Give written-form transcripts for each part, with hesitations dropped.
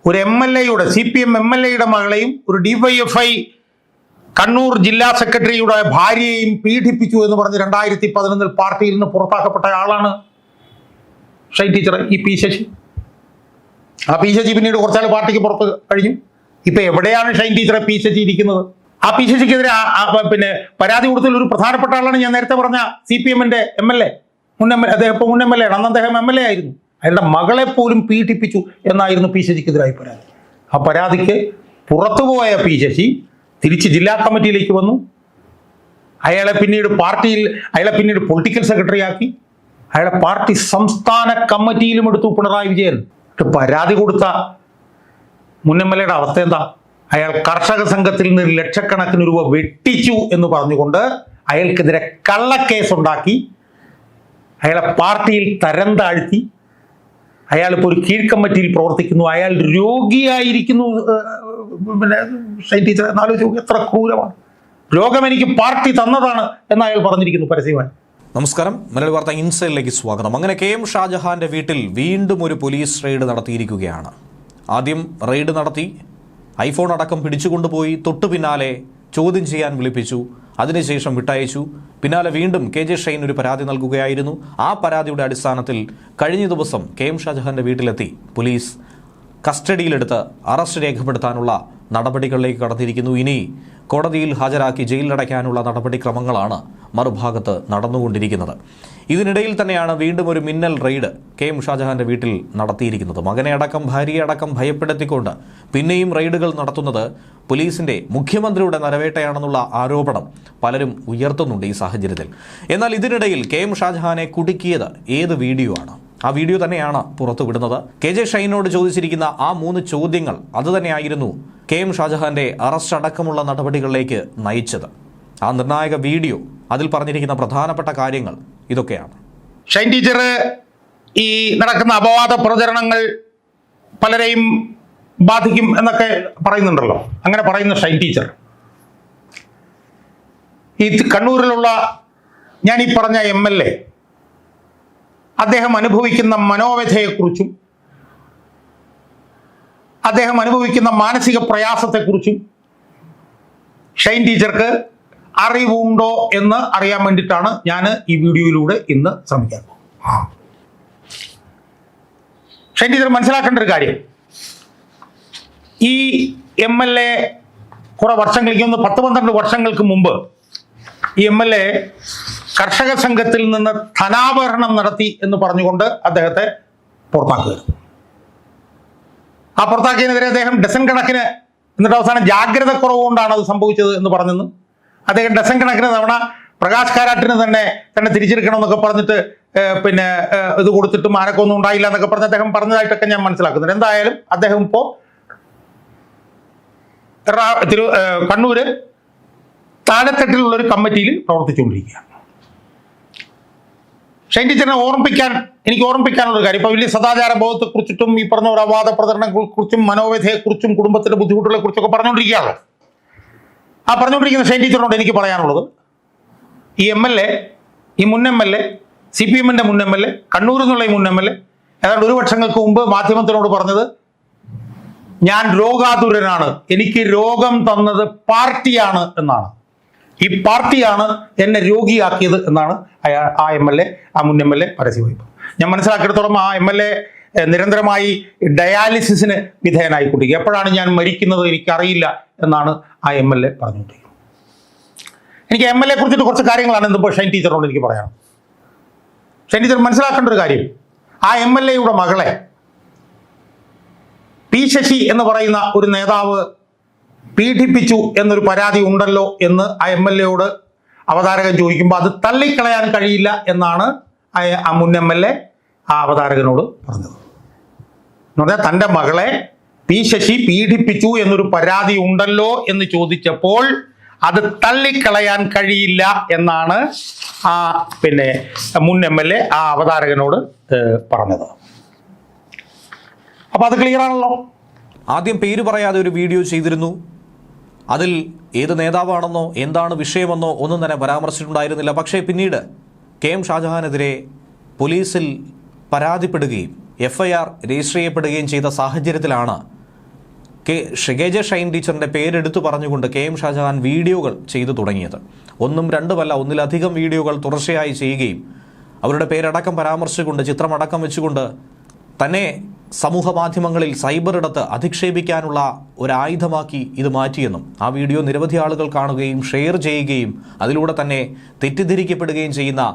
ഒരു MLA-യുടെ CPM MLA-യുടെ മകളെയും ഒരു DYFI കണ്ണൂർ ജില്ലാ സെക്രട്ടറിയുടെ ഭാര്യയെയും പീഡിപ്പിച്ചു എന്ന് പറഞ്ഞ് 2011 പാർട്ടിയിൽ നിന്ന് പുറത്താക്കപ്പെട്ട ആളാണ് ഷൈൻ ടീച്ചർ, ഈ പി ശശി. ആ പി ശശി പിന്നീട് കുറച്ചാൾ പാർട്ടിക്ക് പുറത്ത് കഴിഞ്ഞു. ഇപ്പൊ എവിടെയാണ് ഷൈൻ ടീച്ചറെ പി ശശി ഇരിക്കുന്നത്? ആ പി ശശിക്കെതിരെ പിന്നെ പരാതി കൊടുത്തതിൽ ഒരു പ്രധാനപ്പെട്ട ആളാണ് ഞാൻ നേരത്തെ പറഞ്ഞ CPM-ന്റെ MLA, അദ്ദേഹം ഇപ്പോൾ മുൻ MLA ആണ്, അന്ന് അദ്ദേഹം MLA ആയിരുന്നു. അയാളുടെ മകളെ പോലും പീഡിപ്പിച്ചു എന്നായിരുന്നു പി ശശിക്കെതിരായി പരാതി. ആ പരാതിക്ക് പുറത്തുപോയ പി ശശി തിരിച്ച് ജില്ലാ കമ്മിറ്റിയിലേക്ക് വന്നു. അയാളെ പിന്നീട് പൊളിറ്റിക്കൽ സെക്രട്ടറി ആക്കി. അയാളെ പാർട്ടി സംസ്ഥാന കമ്മിറ്റിയിലും എടുത്തു പിണറായി വിജയൻ. പരാതി കൊടുത്ത മുൻ MLA-യുടെ അവസ്ഥ എന്താ? അയാൾ കർഷക സംഘത്തിൽ നിന്ന് ലക്ഷക്കണക്കിന് രൂപ വെട്ടിച്ചു എന്ന് പറഞ്ഞുകൊണ്ട് അയാൾക്കെതിരെ കള്ളക്കേസുണ്ടാക്കി, അയാളെ പാർട്ടിയിൽ തരം താഴ്ത്തി. അയാളിപ്പോൾ ഒരു കീഴ്ക്കമ്മിറ്റിയിൽ പ്രവർത്തിക്കുന്നു. അയാൾ രോഗിയായിരിക്കുന്നു. പിന്നെ ഷൈൻ ടീച്ചർ എന്നാലോചിച്ച് എത്ര ക്രൂരമാണ്. രോഗം എനിക്ക് പാർട്ടി തന്നതാണ് എന്ന് അയാൾ പറഞ്ഞിരിക്കുന്നു പരസ്യമായി. നമസ്കാരം, മലയാളി വാർത്ത ഇൻസൈഡിലേക്ക് സ്വാഗതം. അങ്ങനെ KM ഷാജഹാന്റെ വീട്ടിൽ വീണ്ടും ഒരു പോലീസ് റെയ്ഡ് നടത്തിയിരിക്കുകയാണ്. ആദ്യം റെയ്ഡ് നടത്തി, ഐഫോൺ അടക്കം പിടിച്ചുകൊണ്ടുപോയി, തൊട്ടു പിന്നാലെ ചോദ്യം ചെയ്യാൻ വിളിപ്പിച്ചു, അതിനുശേഷം വിട്ടയച്ചു. പിന്നാലെ വീണ്ടും KJ ഷൈൻ ഒരു പരാതി നൽകുകയായിരുന്നു. ആ പരാതിയുടെ അടിസ്ഥാനത്തിൽ കഴിഞ്ഞ ദിവസം KM ഷാജഹാന്റെ വീട്ടിലെത്തി പോലീസ് കസ്റ്റഡിയിലെടുത്ത് അറസ്റ്റ് രേഖപ്പെടുത്താനുള്ള നടപടികളിലേക്ക് കടന്നിരിക്കുന്നു. ഇനി കോടതിയിൽ ഹാജരാക്കി ജയിലിലടയ്ക്കാനുള്ള നടപടിക്രമങ്ങളാണ് മറുഭാഗത്ത് നടന്നുകൊണ്ടിരിക്കുന്നത്. ഇതിനിടയിൽ തന്നെയാണ് വീണ്ടും ഒരു മിന്നൽ റെയ്ഡ് KM ഷാജഹാന്റെ വീട്ടിൽ നടത്തിയിരിക്കുന്നത്. മകനെ അടക്കം ഭാര്യയെ അടക്കം ഭയപ്പെടുത്തിക്കൊണ്ട് പിന്നെയും റെയ്ഡുകൾ നടത്തുന്നത് പോലീസിന്റെ മുഖ്യമന്ത്രിയുടെ നരവേട്ടയാണെന്നുള്ള ആരോപണം പലരും ഉയർത്തുന്നുണ്ട് ഈ സാഹചര്യത്തിൽ. എന്നാൽ ഇതിനിടയിൽ KM ഷാജഹാനെ കുടുക്കിയത് ഏത് വീഡിയോ ആണ്? ആ വീഡിയോ തന്നെയാണ് പുറത്തുവിടുന്നത്. KJ ഷൈനോട് ചോദിച്ചിരിക്കുന്ന ആ 3 ചോദ്യങ്ങൾ അത് തന്നെയായിരുന്നു KM ഷാജഹാന്റെ അറസ്റ്റ് അടക്കമുള്ള നടപടികളിലേക്ക് നയിച്ചത്. ആ നിർണായക വീഡിയോ, അതിൽ പറഞ്ഞിരിക്കുന്ന പ്രധാനപ്പെട്ട കാര്യങ്ങൾ ഇതൊക്കെയാണ്. ഷൈൻ ടീച്ചർ ഈ നടക്കുന്ന അപവാദ പ്രചരണങ്ങൾ പലരെയും ബാധിക്കും എന്നൊക്കെ പറയുന്നുണ്ടല്ലോ. അങ്ങനെ പറയുന്ന ഷൈൻ ടീച്ചർ ഈ കണ്ണൂരിലുള്ള ഞാൻ ഈ പറഞ്ഞ MLA അദ്ദേഹം അനുഭവിക്കുന്ന മനോവ്യഥയെക്കുറിച്ചും അദ്ദേഹം അനുഭവിക്കുന്ന മാനസിക പ്രയാസത്തെക്കുറിച്ചും ഷൈൻ ടീച്ചർക്ക് അറിവുണ്ടോ എന്ന് അറിയാൻ വേണ്ടിയിട്ടാണ് ഞാൻ ഈ വീഡിയോയിലൂടെ ഇന്ന് ശ്രമിക്കാൻ പോകുന്നത്. ഷൈൻ ടീച്ചർ മനസ്സിലാക്കേണ്ട ഒരു കാര്യം, ഈ MLA കുറെ വർഷങ്ങൾക്ക് 10-12 വർഷങ്ങൾക്ക് മുമ്പ് ഈ MLA കർഷക സംഘത്തിൽ നിന്ന് ധനാപഹരണം നടത്തി എന്ന് പറഞ്ഞുകൊണ്ട് അദ്ദേഹത്തെ പുറത്താക്കുകയായിരുന്നു. ആ പുറത്താക്കിയതിനെതിരെ അദ്ദേഹം ഡസൻ കണക്കിന്, എന്നിട്ട് അവസാനം ജാഗ്രത കുറവുകൊണ്ടാണ് അത് സംഭവിച്ചത് എന്ന് പറഞ്ഞെന്ന് അദ്ദേഹം ഡസൻ കണക്കിന് തവണ പ്രകാശ് കാരാട്ടിന് തന്നെ തിരിച്ചെടുക്കണം എന്നൊക്കെ പറഞ്ഞിട്ട് പിന്നെ ഇത് കൊടുത്തിട്ടും ആനക്കൊന്നും ഉണ്ടായില്ല എന്നൊക്കെ പറഞ്ഞ് അദ്ദേഹം പറഞ്ഞതായിട്ടൊക്കെ ഞാൻ മനസ്സിലാക്കുന്നുണ്ട്. എന്തായാലും അദ്ദേഹം ഇപ്പോൾ കണ്ണൂര് താഴെത്തട്ടിലുള്ള ഒരു കമ്മിറ്റിയിൽ പ്രവർത്തിച്ചുകൊണ്ടിരിക്കുകയാണ്. ഷൈൻ ടീച്ചറിനെ എനിക്ക് ഓർമ്മിപ്പിക്കാനുള്ള കാര്യം, ഇപ്പൊ വലിയ സദാചാര ബോധത്തെക്കുറിച്ചിട്ടും ഈ പറഞ്ഞ ഒരു അവാദ പ്രചരണങ്ങളെക്കുറിച്ചും മനോവ്യഥയെക്കുറിച്ചും കുടുംബത്തിന്റെ ബുദ്ധിമുട്ടുകളെ കുറിച്ചൊക്കെ പറഞ്ഞുകൊണ്ടിരിക്കുകയാണല്ലോ. ആ പറഞ്ഞുകൊണ്ടിരിക്കുന്ന ഷൈൻ ടീച്ചറിനോട് എനിക്ക് പറയാനുള്ളത്, ഈ MLA, ഈ മുൻ MLA, CPM-ന്റെ മുൻ MLA, കണ്ണൂരിൽ നിന്നുള്ള ഈ മുൻ MLA ഏതാണ്ട് 1 വർഷങ്ങൾക്ക് മുമ്പ് മാധ്യമത്തിനോട് പറഞ്ഞത്, ഞാൻ രോഗാതുരനാണ്, എനിക്ക് രോഗം തന്നത് പാർട്ടിയാണ് എന്നാണ്. ഈ പാർട്ടിയാണ് എന്നെ രോഗിയാക്കിയത് എന്നാണ് ആ MLA, ആ മുൻ MLA പരസ്യമായി. ഞാൻ മനസ്സിലാക്കിയിടത്തോളം ആ MLA നിരന്തരമായി ഡയാലിസിസിന് വിധേയനായിക്കൊണ്ടിരിക്കുക. എപ്പോഴാണ് ഞാൻ മരിക്കുന്നത് എനിക്കറിയില്ല എന്നാണ് ആ MLA പറഞ്ഞുകൊണ്ടിരിക്കുന്നത്. എനിക്ക് MLA കുറിച്ചിട്ട് കുറച്ച് കാര്യങ്ങളാണ് ഇന്നിപ്പോൾ ഷൈൻ ടീച്ചറോട് എനിക്ക് പറയാം. ഷൈൻ ടീച്ചർ മനസ്സിലാക്കേണ്ട ഒരു കാര്യം, ആ MLA-യുടെ മകളെ പി ശശി എന്ന് പറയുന്ന ഒരു നേതാവ് പീഡിപ്പിച്ചു എന്നൊരു പരാതി ഉണ്ടല്ലോ എന്ന് ആ MLA-യോട് അവതാരകൻ ചോദിക്കുമ്പോൾ അത് തള്ളിക്കളയാൻ കഴിയില്ല എന്നാണ് ആ മുൻ MLA ആ അവതാരകനോട് പറഞ്ഞത്. എന്ന് പറഞ്ഞാൽ തൻ്റെ മകളെ പി ശശി പീഡിപ്പിച്ചു എന്നൊരു പരാതി ഉണ്ടല്ലോ എന്ന് ചോദിച്ചപ്പോൾ അത് തള്ളിക്കളയാൻ കഴിയില്ല എന്നാണ് ആ പിന്നെ മുൻ MLA ആ അവതാരകനോട് പറഞ്ഞത്. അപ്പൊ അത് ക്ലിയർ ആണല്ലോ. ആദ്യം പേര് പറയാതെ ഒരു വീഡിയോ ചെയ്തിരുന്നു. അതിൽ ഏത് നേതാവാണെന്നോ എന്താണ് വിഷയമെന്നോ ഒന്നും തന്നെ പരാമർശിച്ചിട്ടുണ്ടായിരുന്നില്ല. പക്ഷേ പിന്നീട് KM ഷാജഹാനെതിരെ പോലീസിൽ പരാതിപ്പെടുകയും FIR രജിസ്റ്റർ ചെയ്യപ്പെടുകയും ചെയ്ത സാഹചര്യത്തിലാണ് കെ.ജെ. ഷൈൻ ടീച്ചറിൻ്റെ പേരെടുത്തു പറഞ്ഞുകൊണ്ട് കെ.എം. ഷാജഹാൻ വീഡിയോകൾ ചെയ്തു തുടങ്ങിയത്. ഒന്നും രണ്ടുമല്ല, ഒന്നിലധികം വീഡിയോകൾ തുടർച്ചയായി ചെയ്യുകയും അവരുടെ പേരടക്കം പരാമർശിച്ചുകൊണ്ട് ചിത്രമടക്കം വെച്ചുകൊണ്ട് തന്നെ സമൂഹ മാധ്യമങ്ങളിൽ സൈബർ ഇടത്ത് അധിക്ഷേപിക്കാനുള്ള ഒരായുധമാക്കി ഇത് മാറ്റിയെന്നും ആ വീഡിയോ നിരവധി ആളുകൾ കാണുകയും ഷെയർ ചെയ്യുകയും അതിലൂടെ തന്നെ തെറ്റിദ്ധരിക്കപ്പെടുകയും ചെയ്യുന്ന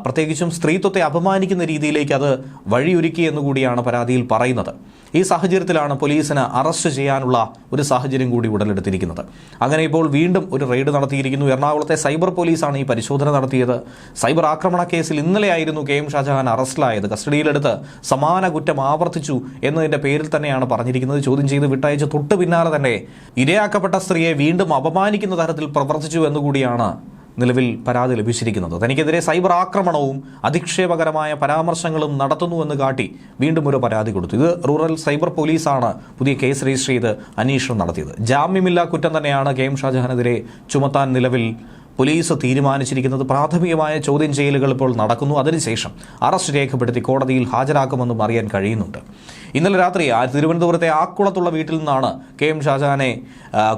പ്രത്യേകിച്ചും സ്ത്രീത്വത്തെ അപമാനിക്കുന്ന രീതിയിലേക്ക് അത് വഴിയൊരുക്കി എന്നുകൂടിയാണ് പരാതിയിൽ പറയുന്നത്. ഈ സാഹചര്യത്തിലാണ് പോലീസിന് അറസ്റ്റ് ചെയ്യാനുള്ള ഒരു സാഹചര്യം കൂടി ഉടലെടുത്തിരിക്കുന്നത്. അങ്ങനെ ഇപ്പോൾ വീണ്ടും ഒരു റെയ്ഡ് നടത്തിയിരിക്കുന്നു. എറണാകുളത്തെ സൈബർ പോലീസാണ് ഈ പരിശോധന നടത്തിയത്. സൈബർ ആക്രമണ കേസിൽ ഇന്നലെയായിരുന്നു കെ.എം. ഷാജഹാൻ അറസ്റ്റിലായത്. കസ്റ്റഡിയിലെടുത്ത് സമാന കുറ്റം ആവർത്തിച്ചു എന്നതിൻ്റെ പേരിൽ തന്നെയാണ് പറഞ്ഞിരിക്കുന്നത്. ചോദ്യം ചെയ്ത് വിട്ടയച്ച് തൊട്ടു പിന്നാലെ തന്നെ ഇരയാക്കപ്പെട്ട സ്ത്രീയെ വീണ്ടും അപമാനിക്കുന്ന തരത്തിൽ പ്രവർത്തിച്ചു എന്നുകൂടിയാണ് നിലവിൽ പരാതി ലഭിച്ചിരിക്കുന്നത്. തനിക്കെതിരെ സൈബർ ആക്രമണവും അധിക്ഷേപകരമായ പരാമർശങ്ങളും നടത്തുന്നുവെന്ന് കാട്ടി വീണ്ടും ഒരു പരാതി കൊടുത്തു. ഇത് റൂറൽ സൈബർ പോലീസാണ് പുതിയ കേസ് രജിസ്റ്റർ ചെയ്ത് അന്വേഷണം നടത്തിയത്. ജാമ്യമില്ലാ കുറ്റം തന്നെയാണ് കെ.എം. ഷാജഹാനെതിരെ ചുമത്താൻ നിലവിൽ പോലീസ് തീരുമാനിച്ചിരിക്കുന്നത്. പ്രാഥമികമായ ചോദ്യം ചെയ്യലുകൾ ഇപ്പോൾ നടക്കുന്നു. അതിനുശേഷം അറസ്റ്റ് രേഖപ്പെടുത്തി കോടതിയിൽ ഹാജരാക്കുമെന്നും അറിയാൻ കഴിയുന്നുണ്ട്. ഇന്നലെ രാത്രി തിരുവനന്തപുരത്തെ ആക്കുളത്തുള്ള വീട്ടിൽ നിന്നാണ് കെ.എം. ഷാജഹാനെ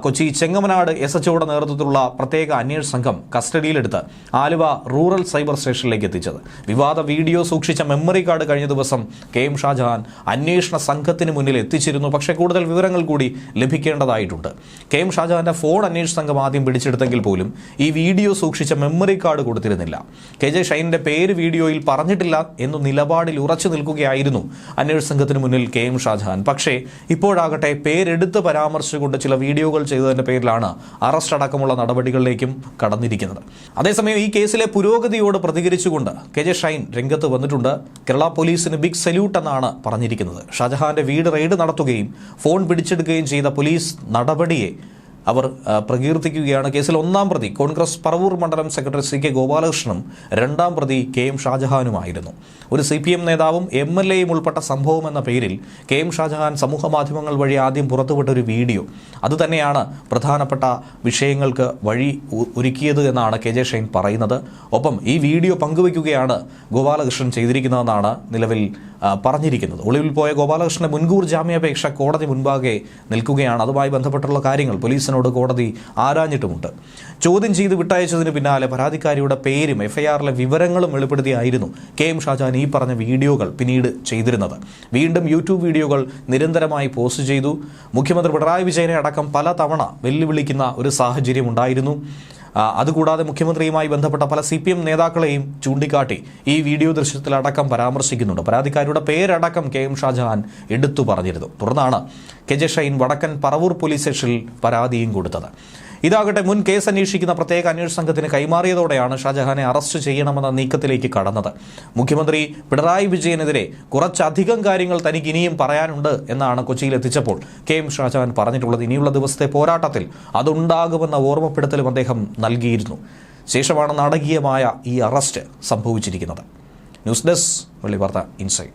കൊച്ചി ചെങ്ങമനാട് SHOയുടെ നേതൃത്വത്തിലുള്ള പ്രത്യേക അന്വേഷണ സംഘം കസ്റ്റഡിയിലെടുത്ത് ആലുവ റൂറൽ സൈബർ സ്റ്റേഷനിലേക്ക് എത്തിച്ചത്. വിവാദ വീഡിയോ സൂക്ഷിച്ച മെമ്മറി കാർഡ് കഴിഞ്ഞ ദിവസം കെ.എം. ഷാജഹാൻ അന്വേഷണ സംഘത്തിന് മുന്നിൽ എത്തിച്ചിരുന്നു. പക്ഷേ കൂടുതൽ വിവരങ്ങൾ കൂടി ലഭിക്കേണ്ടതായിട്ടുണ്ട്. കെ.എം. ഷാജഹാന്റെ ഫോൺ അന്വേഷണ സംഘം ആദ്യം പിടിച്ചെടുത്തെങ്കിൽ പോലും ഈ വീഡിയോ സൂക്ഷിച്ച മെമ്മറി കാർഡ് കൊടുത്തിരുന്നില്ല. കെ.ജെ. ഷൈനിന്റെ പേര് വീഡിയോയിൽ പറഞ്ഞിട്ടില്ല എന്നു നിലപാടിൽ ഉറച്ചു നിൽക്കുകയായിരുന്നു അന്വേഷണ സംഘത്തിന് മുന്നിൽ കെ.എം. ഷാജഹാൻ. പക്ഷേ ഇപ്പോഴാകട്ടെ പേരെടുത്ത് പരാമർശിച്ചുകൊണ്ട് ചില വീഡിയോകൾ ചെയ്തതിന്റെ പേരിലാണ് അറസ്റ്റ് അടക്കമുള്ള നടപടികളിലേക്കും കടന്നിരിക്കുന്നത്. അതേസമയം ഈ കേസിലെ പുരോഗതിയോട് പ്രതികരിച്ചുകൊണ്ട് കെ.ജെ. ഷൈൻ രംഗത്ത് വന്നിട്ടുണ്ട്. കേരള പോലീസിന് ബിഗ് സല്യൂട്ട് എന്നാണ് പറഞ്ഞിരിക്കുന്നത്. ഷാജഹാന്റെ വീട് റെയ്ഡ് നടത്തുകയും ഫോൺ പിടിച്ചെടുക്കുകയും ചെയ്ത പോലീസ് നടപടിയെ അവർ പ്രകീർത്തിക്കുകയാണ്. കേസിൽ ഒന്നാം പ്രതി കോൺഗ്രസ് പറവൂർ മണ്ഡലം സെക്രട്ടറി C.K. ഗോപാലകൃഷ്ണനും രണ്ടാം പ്രതി കെ.എം. ഷാജഹാനുമായിരുന്നു. ഒരു CPM നേതാവും MLAയും ഉൾപ്പെട്ട സംഭവം എന്ന പേരിൽ കെ.എം. ഷാജഹാൻ സമൂഹ മാധ്യമങ്ങൾ വഴി ആദ്യം പുറത്തുവിട്ട ഒരു വീഡിയോ അതുതന്നെയാണ് പ്രധാനപ്പെട്ട വിഷയങ്ങൾക്ക് വഴി ഒരുക്കിയത് എന്നാണ് കെ.ജെ. ഷൈൻ പറയുന്നത്. ഒപ്പം ഈ വീഡിയോ പങ്കുവയ്ക്കുകയാണ് ഗോപാലകൃഷ്ണൻ ചെയ്തിരിക്കുന്നതെന്നാണ് നിലവിൽ പറഞ്ഞിരിക്കുന്നത്. ഒളിവിൽ പോയ ഗോപാലകൃഷ്ണന്റെ മുൻകൂർ ജാമ്യാപേക്ഷ കോടതി മുൻപാകെ നിൽക്കുകയാണ്. അതുമായി ബന്ധപ്പെട്ടുള്ള കാര്യങ്ങൾ പോലീസിനോട് കോടതി ആരാഞ്ഞിട്ടുമുണ്ട്. ചോദ്യം ചെയ്ത് വിട്ടയച്ചതിന് പിന്നാലെ പരാതിക്കാരിയുടെ പേരും FIRലെ വിവരങ്ങളും വെളിപ്പെടുത്തിയായിരുന്നു കെ.എം. ഷാജഹാൻ ഈ പറഞ്ഞ വീഡിയോകൾ പിന്നീട് ചെയ്തിരുന്നത്. വീണ്ടും യൂട്യൂബ് വീഡിയോകൾ നിരന്തരമായി പോസ്റ്റ് ചെയ്തു. മുഖ്യമന്ത്രി പിണറായി വിജയനെ അടക്കം പല തവണ വെല്ലുവിളിക്കുന്ന ഒരു സാഹചര്യം ഉണ്ടായിരുന്നു. അതുകൂടാതെ മുഖ്യമന്ത്രിയുമായി ബന്ധപ്പെട്ട പല CPM നേതാക്കളെയും ചൂണ്ടിക്കാട്ടി ഈ വീഡിയോ ദൃശ്യത്തിലടക്കം പരാമർശിക്കുന്നുണ്ട്. പരാതിക്കാരുടെ പേരടക്കം കെ.എം. ഷാജഹാൻ എടുത്തു പറഞ്ഞിരുന്നു. തുടർന്നാണ് കെ.ജെ. ഷൈൻ വടക്കൻ പറവൂർ പോലീസ് സ്റ്റേഷനിൽ പരാതിയും കൊടുത്തത്. ഇതാകട്ടെ മുൻ കേസ് അന്വേഷിക്കുന്ന പ്രത്യേക അന്വേഷണ സംഘത്തിന് കൈമാറിയതോടെയാണ് ഷാജഹാനെ അറസ്റ്റ് ചെയ്യണമെന്ന നീക്കത്തിലേക്ക് കടന്നത്. മുഖ്യമന്ത്രി പിണറായി വിജയനെതിരെ കുറച്ചധികം കാര്യങ്ങൾ തനിക്ക് ഇനിയും പറയാനുണ്ട് എന്നാണ് കൊച്ചിയിൽ എത്തിച്ചപ്പോൾ കെ.എം. ഷാജഹാൻ പറഞ്ഞിട്ടുള്ളത്. ഇനിയുള്ള ദിവസത്തെ പോരാട്ടത്തിൽ അതുണ്ടാകുമെന്ന ഓർമ്മപ്പെടുത്തലും അദ്ദേഹം നൽകിയിരുന്നു. ശേഷമാണ് നാടകീയമായ ഈ അറസ്റ്റ് സംഭവിച്ചിരിക്കുന്നത്. ന്യൂസ് ഡെസ്ക് വെള്ളി വാർത്ത ഇൻസൈഡ്.